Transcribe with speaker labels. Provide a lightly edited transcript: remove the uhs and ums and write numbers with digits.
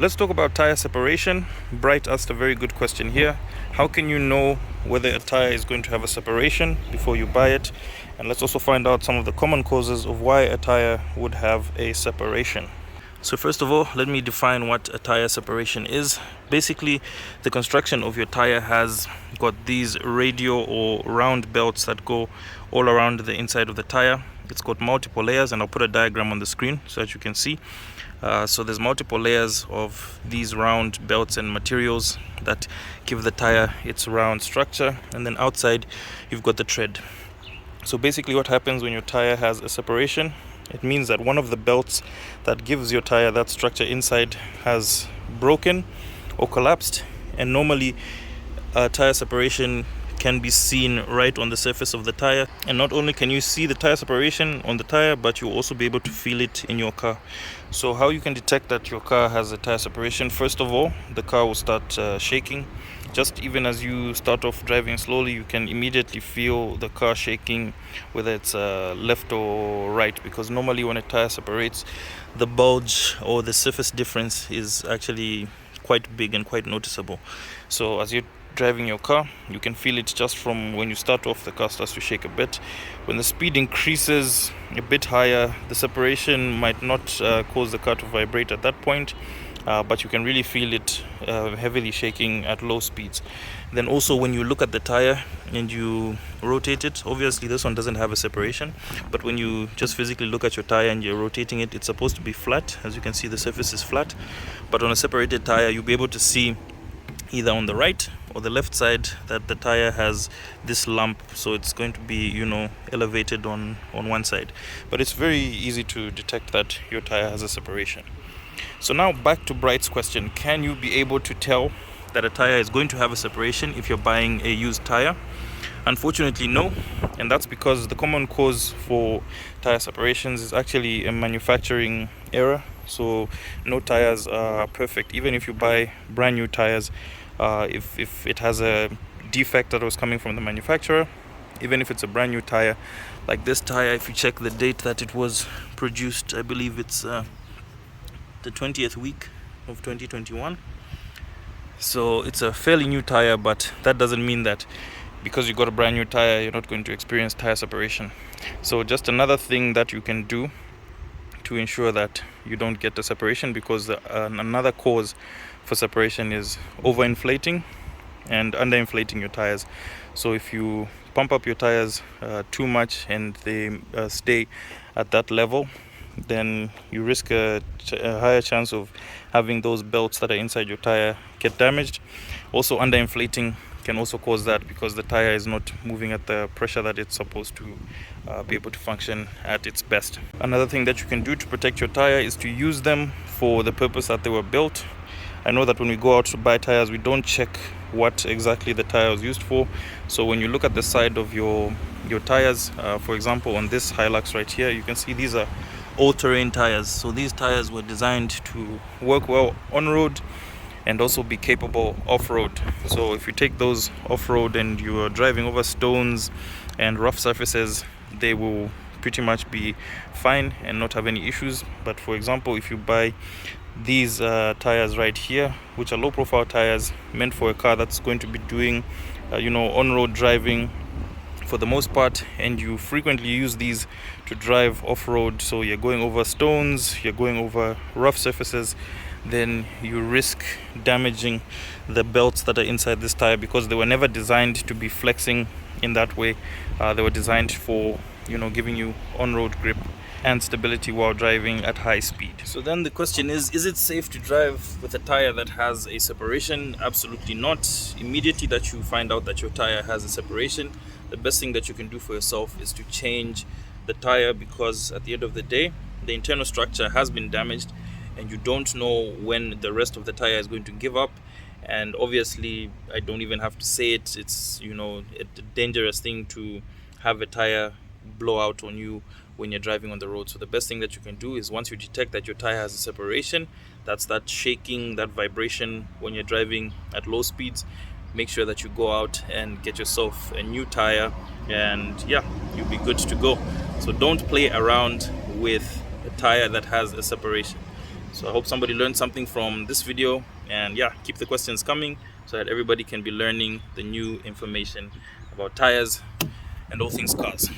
Speaker 1: Let's talk about tire separation. Bright asked a very good question here. How can you know whether a tire is going to have a separation before you buy it? And let's also find out some of the common causes of why a tire would have a separation. So first of all, let me define what a tire separation is. Basically, the construction of your tire has got these radial or round belts that go all around the inside of the tire. It's got multiple layers, and I'll put a diagram on the screen so that you can see. So there's multiple layers of these round belts and materials that give the tire its round structure, and then outside you've got the tread. So basically what happens when your tire has a separation, it means that one of the belts that gives your tire that structure inside has broken or collapsed, and normally a tire separation can be seen right on the surface of the tire. And not only can you see the tire separation on the tire, but you'll also be able to feel it in your car. So how you can detect that your car has a tire separation: first of all, the car will start shaking. Just even as you start off driving slowly, you can immediately feel the car shaking, whether it's left or right, because normally when a tire separates, the bulge or the surface difference is actually quite big and quite noticeable. So as you're driving your car, you can feel it just from when you start off. The car starts to shake a bit. When the speed increases a bit higher, the separation might not cause the car to vibrate at that point, but you can really feel it heavily shaking at low speeds. Then also when you look at the tire and you rotate it, obviously this one doesn't have a separation, but when you just physically look at your tire and you're rotating it, it's supposed to be flat. As you can see, the surface is flat, but on a separated tire you'll be able to see either on the right or the left side that the tire has this lump, so it's going to be elevated on one side. But it's very easy to detect that your tire has a separation. So now back to Bright's question: can you be able to tell that a tire is going to have a separation if you're buying a used tire? Unfortunately, no, and that's because the common cause for tire separations is actually a manufacturing error. So no tires are perfect. Even if you buy brand new tires, if it has a defect that was coming from the manufacturer, even if it's a brand new tire, like this tire, if you check the date that it was produced, I believe it's the 20th week of 2021. So it's a fairly new tire, but that doesn't mean that because you got a brand new tire, you're not going to experience tire separation. So just another thing that you can do to ensure that you don't get the separation, because another cause for separation is overinflating and underinflating your tires. So if you pump up your tires too much and they stay at that level, then you risk a higher chance of having those belts that are inside your tire get damaged. Also, underinflating can also cause that, because the tire is not moving at the pressure that it's supposed to be able to function at its best. Another thing that you can do to protect your tire is to use them for the purpose that they were built. I know that when we go out to buy tires, we don't check what exactly the tire was used for. So when you look at the side of your tires, for example on this Hilux right here, you can see these are all-terrain tires. So these tires were designed to work well on-road and also be capable off-road. So if you take those off-road and you are driving over stones and rough surfaces, they will pretty much be fine and not have any issues. But for example, if you buy these tires right here, which are low-profile tires meant for a car that's going to be doing on-road driving for the most part, and you frequently use these to drive off-road, so you're going over stones, you're going over rough surfaces, then you risk damaging the belts that are inside this tire, because they were never designed to be flexing in that way. They were designed for giving you on-road grip and stability while driving at high speed. So then the question is it safe to drive with a tire that has a separation? Absolutely not. Immediately that you find out that your tire has a separation, the best thing that you can do for yourself is to change the tire, because at the end of the day, the internal structure has been damaged and you don't know when the rest of the tire is going to give up. And obviously, I don't even have to say it, it's a dangerous thing to have a tire blow out on you when you're driving on the road. So the best thing that you can do is, once you detect that your tire has a separation, that's that shaking, that vibration when you're driving at low speeds, make sure that you go out and get yourself a new tire, and you'll be good to go. So don't play around with a tire that has a separation. So I hope somebody learned something from this video, and yeah, keep the questions coming so that everybody can be learning the new information about tires and all things cars.